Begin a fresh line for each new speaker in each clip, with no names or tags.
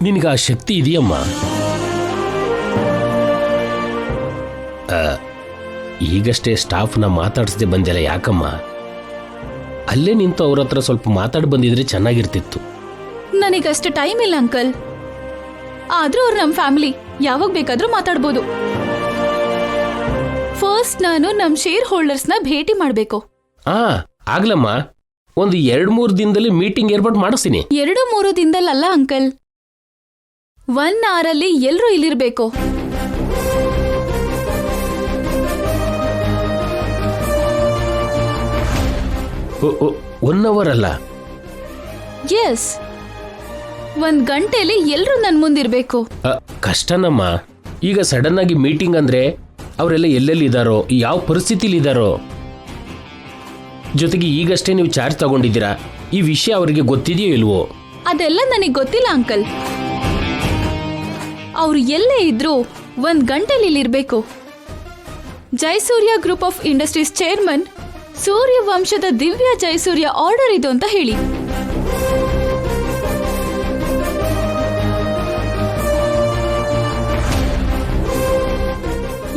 ನಿನಗೆ ಆ ಶಕ್ತಿ ಇದೆಯಮ್ಮ. ಈಗಷ್ಟೇ ಸ್ಟಾಫ್ನ ಮಾತಾಡಿಸದೆ ಬಂದೆಲ್ಲ ಯಾಕಮ್ಮ? ಅಲ್ಲೇ ನಿಂತು ಅವ್ರ ಹತ್ರ ಸ್ವಲ್ಪ ಮಾತಾಡಿ ಬಂದಿದ್ರೆ ಚೆನ್ನಾಗಿರ್ತಿತ್ತು.
ನನಗಷ್ಟು ಟೈಮ್ ಇಲ್ಲ ಅಂಕಲ್. ಆದ್ರೂ ಅವ್ರು ನಮ್ಮ ಫ್ಯಾಮಿಲಿ, ಯಾವಾಗ ಬೇಕಾದ್ರೂ ಮಾತಾಡ್ಬೋದು. ಫಸ್ಟ್ ನಾನು ನಮ್ಮ ಶೇರ್ ಹೋಲ್ಡರ್ಸ್ನ ಭೇಟಿ ಮಾಡಬೇಕು.
ಆಗ್ಲಮ್ಮ, ಒಂದು 2-3 ದಿನದಲ್ಲಿ ಮೀಟಿಂಗ್ ಏರ್ಪಾಟ್ ಮಾಡಿಸ್ತೀನಿ.
2-3 ದಿನದಲ್ಲ ಅಂಕಲ್, 1 hour ಅಲ್ಲಿ ಎಲ್ರೂ ಇಲ್ಲಿರ್ಬೇಕು.
ಒನ್ ಅವರ್ ಅಲ್ಲ?
ಎಸ್, 1 ಗಂಟೆಯಲ್ಲಿ ಎಲ್ರೂ ನನ್ ಮುಂದಿರ್ಬೇಕು.
ಕಷ್ಟನಮ್ಮ. ಈಗ ಸಡನ್ ಆಗಿ ಮೀಟಿಂಗ್ ಅಂದ್ರೆ ಅವರೆಲ್ಲ ಎಲ್ಲೆಲ್ಲಿ ಇದ್ದಾರೋ, ಯಾವ ಪರಿಸ್ಥಿತಿಲಿ ಇದ್ದಾರೋ. ಜೊತೆಗೆ ಈಗಷ್ಟೇ ನೀವು ಚಾರ್ಜ್ ತಗೊಂಡಿದ್ದೀರಾ, ಈ ವಿಷಯ ಅವರಿಗೆ ಗೊತ್ತಿದೆಯೋ ಇಲ್ವೋ?
ಅದೆಲ್ಲ ನನಗೆ ಗೊತ್ತಿಲ್ಲ ಅಂಕಲ್. ಅವ್ರು ಎಲ್ಲೇ ಇದ್ರೂ 1 ಗಂಟೆಲಿ ಇಲ್ಲಿರ್ಬೇಕು. Jayasurya group of industries chairman Surya ವಂಶದ ದಿವ್ಯ ಜಯಸೂರ್ಯ ಆರ್ಡರ್ ಇದು ಅಂತ ಹೇಳಿ.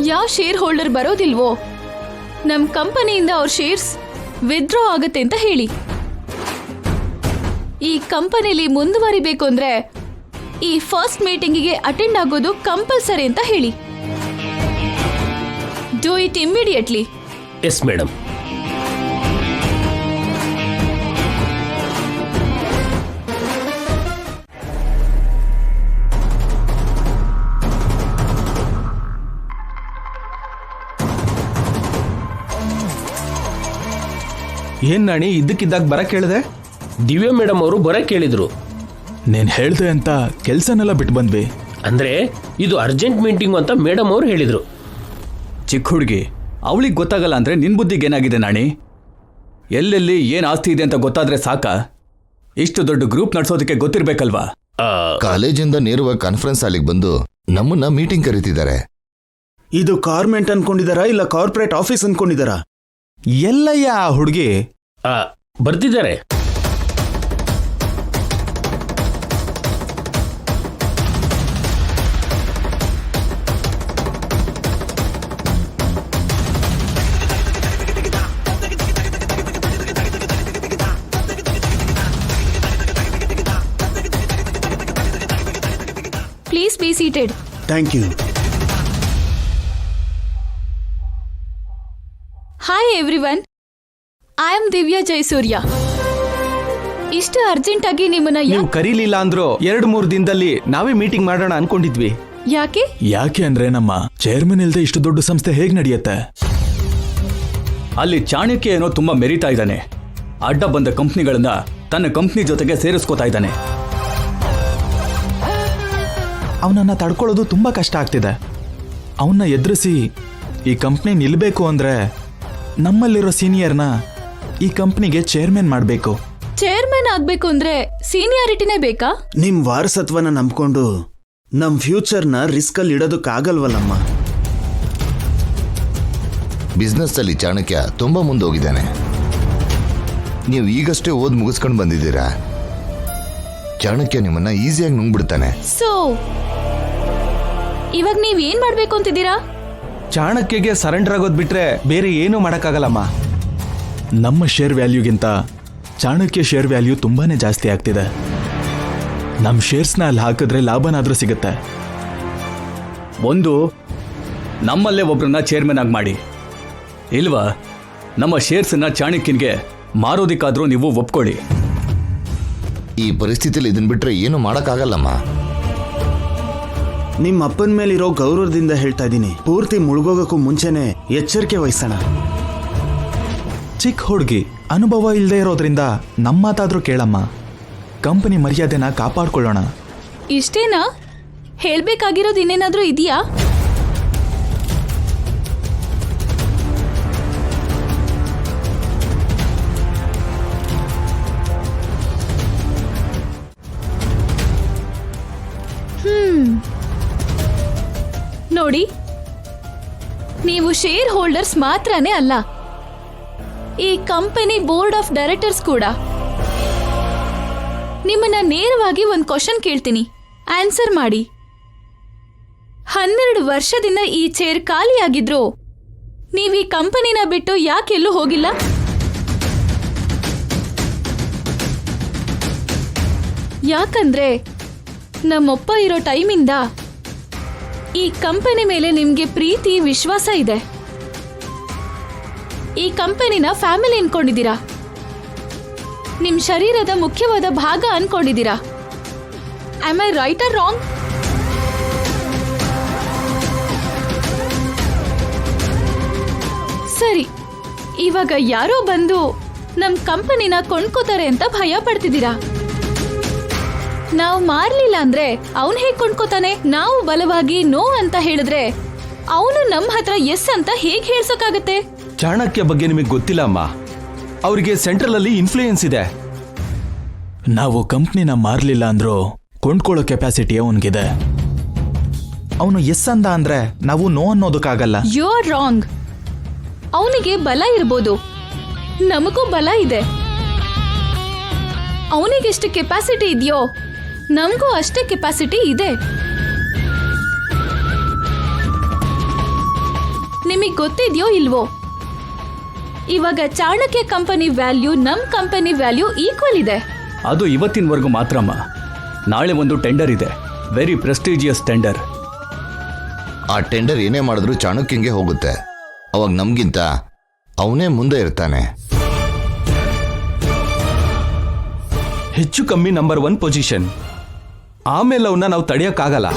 ಯಾವ ಶೇರ್ ಹೋಲ್ಡರ್ ಬರೋದಿಲ್ವೋ ನಮ್ ಕಂಪನಿಯಿಂದ ಅವ್ರ ಶೇರ್ಸ್ ವಿತ್ಡ್ರಾ ಆಗತ್ತೆ ಅಂತ ಹೇಳಿ. ಈ ಕಂಪನಿಲಿ ಮುಂದುವರಿಬೇಕು ಅಂದ್ರೆ ಈ ಫಸ್ಟ್ ಮೀಟಿಂಗಿಗೆ ಅಟೆಂಡ್ ಆಗೋದು ಕಂಪಲ್ಸರಿ ಅಂತ ಹೇಳಿ. Do it immediately.
Yes madam.
ಏನ್ ನಾಣಿ ಇದ್ದಕ್ಕಿದ್ದಾಗ ಬರಕ್ ಹೇಳಿದೆ?
ದಿವ್ಯಾ ಮೇಡಮ್ ಅವರು ಬರಕ್ ಹೇಳಿದ್ರು.
ನೀನ್ ಹೇಳ್ದೆ ಅಂತ ಕೆಲ್ಸನೆಲ್ಲ ಬಿಟ್ಟು ಬಂದ್ವಿ.
ಅಂದ್ರೆ ಇದು ಅರ್ಜೆಂಟ್ ಮೀಟಿಂಗ್ ಅಂತ ಮೇಡಮ್ ಅವರು ಹೇಳಿದ್ರು.
ಚಿಕ್ಕ ಹುಡುಗಿ, ಅವಳಿಗೆ ಗೊತ್ತಾಗಲ್ಲ ಅಂದ್ರೆ ನಿನ್ ಬುದ್ಧಿಗೆ ಏನಾಗಿದೆ ನಾಣಿ? ಎಲ್ಲೆಲ್ಲಿ ಏನ್ ಆಸ್ತಿ ಇದೆ ಅಂತ ಗೊತ್ತಾದ್ರೆ ಸಾಕ? ಇಷ್ಟು ದೊಡ್ಡ ಗ್ರೂಪ್ ನಡೆಸೋದಕ್ಕೆ ಗೊತ್ತಿರ್ಬೇಕಲ್ವಾ?
ಕಾಲೇಜಿಂದ ನೇರವಾಗಿ ಕಾನ್ಫರೆನ್ಸ್ ಹಾಲಿಗೆ ಬಂದು ನಮ್ಮನ್ನ ಮೀಟಿಂಗ್ ಕರೀತಿದ್ದಾರೆ.
ಇದು ಕಾರ್ಮೆಂಟ್ ಅನ್ಕೊಂಡಿದಾರಾ ಇಲ್ಲ ಕಾರ್ಪೊರೇಟ್ ಆಫೀಸ್ ಅನ್ಕೊಂಡಿದಾರಾ?
ಎಲ್ಲಯ್ಯ ಆ ಹುಡುಗಿ?
ಬರ್ತಿದ್ದಾರೆ.
Please be seated.
Thank you.
Hi everyone, I am Divya Jayasurya. ಇಷ್ಟು ಅರ್ಜೆಂಟ್ ಆಗಿ ನಿಮ್ಮನ್ನ
ನೀವು ಕರೀಲಿಲ್ಲ ಅಂದ್ರು 2-3 ದಿನದಲ್ಲಿ ನಾವೇ ಮೀಟಿಂಗ್ ಮಾಡೋಣ ಅನ್ಕೊಂಡಿದ್ವಿ.
ಯಾಕೆ
ಅಂದ್ರೆ ನಮ್ಮ ಚೇರ್ಮನ್ ಇಲ್ದೆ ಇಷ್ಟು ದೊಡ್ಡ ಸಂಸ್ಥೆ ಹೇಗ್ ನಡೆಯುತ್ತೆ?
ಅಲ್ಲಿ ಚಾಣಕ್ಯ ಏನೋ ತುಂಬಾ ಮೆರಿತಾ ಇದ್ದಾನೆ. ಅಡ್ಡ ಬಂದ ಕಂಪ್ನಿಗಳನ್ನ ತನ್ನ ಕಂಪ್ನಿ ಜೊತೆಗೆ ಸೇರಿಸ್ಕೋತಾ ಇದ್ದಾನೆ.
ಅವನನ್ನ ತಡ್ಕೊಳ್ಳೋದು ತುಂಬಾ ಕಷ್ಟ ಆಗ್ತಿದೆ. ಅವನ್ನ ಎದುರಿಸಿ ಈ ಕಂಪ್ನಿ ನಿಲ್ಬೇಕು ಅಂದ್ರೆ ನಮ್ಮಲ್ಲಿರೋ ಸೀನಿಯರ್ನ ಈ ಕಂಪ್ನಿಗೆ ಚೇರ್ಮನ್ ಮಾಡಬೇಕು.
ಚೇರ್ಮನ್ ಆಗ್ಬೇಕು ಅಂದ್ರೆ ಸೀನಿಯಾರಿಟಿನೇ ಬೇಕಾ?
ನಿಮ್ ವಾರಸತ್ವನ ನಂಬ್ಕೊಂಡು ನಮ್ ಫ್ಯೂಚರ್ನ ರಿಸ್ಕ್ ಅಲ್ಲಿ ಇಡೋದಕ್ಕಾಗಲ್ವಲ್ಲಮ್ಮ.
ಬಿಸ್ನೆಸ್ ಅಲ್ಲಿ ಚಾಣಕ್ಯ ತುಂಬಾ ಮುಂದೆ ಹೋಗಿದ್ದಾನೆ. ನೀವು ಈಗಷ್ಟೇ ಓದ್ ಮುಗಿಸ್ಕೊಂಡು ಬಂದಿದ್ದೀರಾ. ಚಾಣಕ್ಯ ನಿಮ್ಮನ್ನ ಈಸಿಯಾಗಿ ನುಂಗ್ಬಿಡ್ತಾನೆ.
ಸೊ ಇವಾಗ ನೀವ್ ಏನ್ ಮಾಡ್ಬೇಕು ಅಂತಿದ್ದೀರಾ?
ಚಾಣಕ್ಯಗೆ ಸರೆಂಡರ್ ಆಗೋದ್ ಬಿಟ್ರೆ ಬೇರೆ ಏನೂ ಮಾಡಕ್ಕಾಗಲ್ಲಮ್ಮ. ನಮ್ಮ ಶೇರ್ ವ್ಯಾಲ್ಯೂಗಿಂತ ಚಾಣಕ್ಯ ಶೇರ್ ವ್ಯಾಲ್ಯೂ ತುಂಬಾನೇ ಜಾಸ್ತಿ ಆಗ್ತಿದೆ. ನಮ್ಮ ಶೇರ್ಸ್ನ ಅಲ್ಲಿ ಹಾಕಿದ್ರೆ ಲಾಭನಾದ್ರೂ ಸಿಗುತ್ತೆ.
ಒಂದು, ನಮ್ಮಲ್ಲೇ ಒಬ್ರನ್ನ ಚೇರ್ಮನ್ ಆಗಿ ಮಾಡಿ. ಇಲ್ವಾ ನಮ್ಮ ಶೇರ್ಸ್ನ ಚಾಣಕ್ಯನ್ಗೆ ಮಾರೋದಿಕ್ಕಾದ್ರೂ ನೀವು ಒಪ್ಕೊಳ್ಳಿ.
ಈ ಪರಿಸ್ಥಿತಿಯಲ್ಲಿ ಇದನ್ ಬಿಟ್ರೆ ಏನು ಮಾಡಕ್ಕಾಗಲ್ಲಮ್ಮ.
ನಿಮ್ಮ ಅಪ್ಪನ ಮೇಲಿರೋ ಗೌರವದಿಂದ ಹೇಳ್ತಾ ಇದ್ದೀನಿ, ಪೂರ್ತಿ ಮುಳುಗೋಗಕ್ಕೂ ಮುಂಚೆನೆ ಎಚ್ಚರಿಕೆ ವಹಿಸೋಣ.
ಚಿಕ್ಕ ಹುಡುಗಿ, ಅನುಭವ ಇಲ್ಲದೆ ಇರೋದ್ರಿಂದ ನಮ್ಮ ಮಾತಾದ್ರೂ ಕೇಳಮ್ಮ. ಕಂಪನಿ ಮರ್ಯಾದೆನ ಕಾಪಾಡ್ಕೊಳ್ಳೋಣ.
ಇಷ್ಟೇನಾ? ಹೇಳ್ಬೇಕಾಗಿರೋದು ಇನ್ನೇನಾದ್ರೂ ಇದೆಯಾ? ನೋಡಿ, ನೀವು ಶೇರ್ ಹೋಲ್ಡರ್ಸ್ ಮಾತ್ರನೇ ಅಲ್ಲ, ಈ ಕಂಪನಿ ಬೋರ್ಡ್ ಆಫ್ ಡೈರೆಕ್ಟರ್ಸ್ ಕೂಡ. ನಿಮ್ಮನ್ನ ನೇರವಾಗಿ ಒಂದು ಕ್ವಶನ್ ಕೇಳ್ತೀನಿ, ಆನ್ಸರ್ ಮಾಡಿ. 12 ವರ್ಷದಿಂದ ಈ ಚೇರ್ ಖಾಲಿಯಾಗಿದ್ರು ನೀವು ಈ ಕಂಪನಿನ ಬಿಟ್ಟು ಯಾಕೆಲ್ಲೂ ಹೋಗಿಲ್ಲ? ಯಾಕಂದ್ರೆ ನಮ್ಮಪ್ಪ ಇರೋ ಟೈಮಿಂದ ಈ ಕಂಪನಿ ಮೇಲೆ ನಿಮ್ಗೆ ಪ್ರೀತಿ ವಿಶ್ವಾಸ ಇದೆ. ಈ ಕಂಪನಿನ ಫ್ಯಾಮಿಲಿ ಅನ್ಕೊಂಡಿದ್ದೀರಾ, ನಿಮ್ ಶರೀರದ ಮುಖ್ಯವಾದ ಭಾಗ ಅನ್ಕೊಂಡಿದ್ದೀರಾ. Am I right or wrong? ಸರಿ, ಇವಾಗ ಯಾರೋ ಬಂದು ನಮ್ ಕಂಪನಿನ ಕೊಂಡ್ಕೋತಾರೆ ಅಂತ ಭಯ ಪಡ್ತಿದ್ದೀರಾ. ನಾವು ಮಾರ್ಲಿಲ್ಲ ಅಂದ್ರೆ ಅವನ್ ಹೇಗ್ ಕೊಂಡ್ಕೋತಾನೆ? ನಾವು ಬಲವಾಗಿ ನೋ ಅಂತ ಹೇಳಿದ್ರೆ ಅವನು ನಮ್ಮ ಹತ್ರ ಎಸ್ ಅಂತ ಹೇಗ್ ಹೇಳ್ಸೋಕ್ಕಾಗತ್ತೆ?
ಚಾಣಕ್ಯ ಬಗ್ಗೆ ನಿಮಗೆ ಗೊತ್ತಿಲ್ಲ ಅಮ್ಮ. ಅವರಿಗೆ ಸೆಂಟ್ರಲ್ ಅಲ್ಲಿ ಇನ್ಫ್ಲೂಯೆನ್ಸ್ ಇದೆ. ನಾವು ಕಂಪ್ನಿನ ಮಾರ್ಲಿಲ್ಲ ಅಂದ್ರೂ ಕೊಂಡ್ಕೊಳ್ಳೋ ಕೆಪಾಸಿಟಿ ಅವನಿಗಿದೆ. ಅವನು ಎಸ್ ಅಂದ ಅಂದ್ರೆ ನಾವು ನೋ ಅನ್ನೋದಕ್ಕಾಗಲ್ಲ.
You are wrong. ಅವನಿಗೆ ಬಲ ಇರ್ಬೋದು, ನಮಗೂ ಬಲ ಇದೆ. ಅವನಿಗೆಷ್ಟು ಕೆಪಾಸಿಟಿ ಇದೆಯೋ ನಮಗೂ ಅಷ್ಟೇ ಕೆಪಾಸಿಟಿ ಇದೆ. ನಿಮಗೆ ಗೊತ್ತಿದೆಯೋ ಇಲ್ವೋ, ಇವಾಗ ಚಾಣಕ್ಯ ಕಂಪನಿ ವ್ಯಾಲ್ಯೂ ನಮ್ ಕಂಪನಿ ವ್ಯಾಲ್ಯೂ ಈಕ್ವಲ್ ಇದೆ.
ಅದು ಇವತ್ತಿನವರೆಗೂ ಮಾತ್ರಮ್ಮ. ನಾಳೆ ಒಂದು ಟೆಂಡರ್ ಇದೆ, ವೆರಿ ಪ್ರೆಸ್ಟೀಜಿಯಸ್ ಟೆಂಡರ್.
ಆ ಟೆಂಡರ್ ಏನೇ ಮಾಡಿದ್ರು ಚಾಣಕ್ಯಂಗೆ ಹೋಗುತ್ತೆ. ಅವಾಗ ನಮ್ಗಿಂತ ಅವನೇ ಮುಂದೆ ಇರ್ತಾನೆ.
ಹೆಚ್ಚು ಕಮ್ಮಿ ನಂಬರ್ 1 ಪೊಸಿಷನ್. ಆಮೇಲೆ ಅವನ್ನ ನಾವು ತಡೆಯಕ್ಕಾಗಲ್ಲ.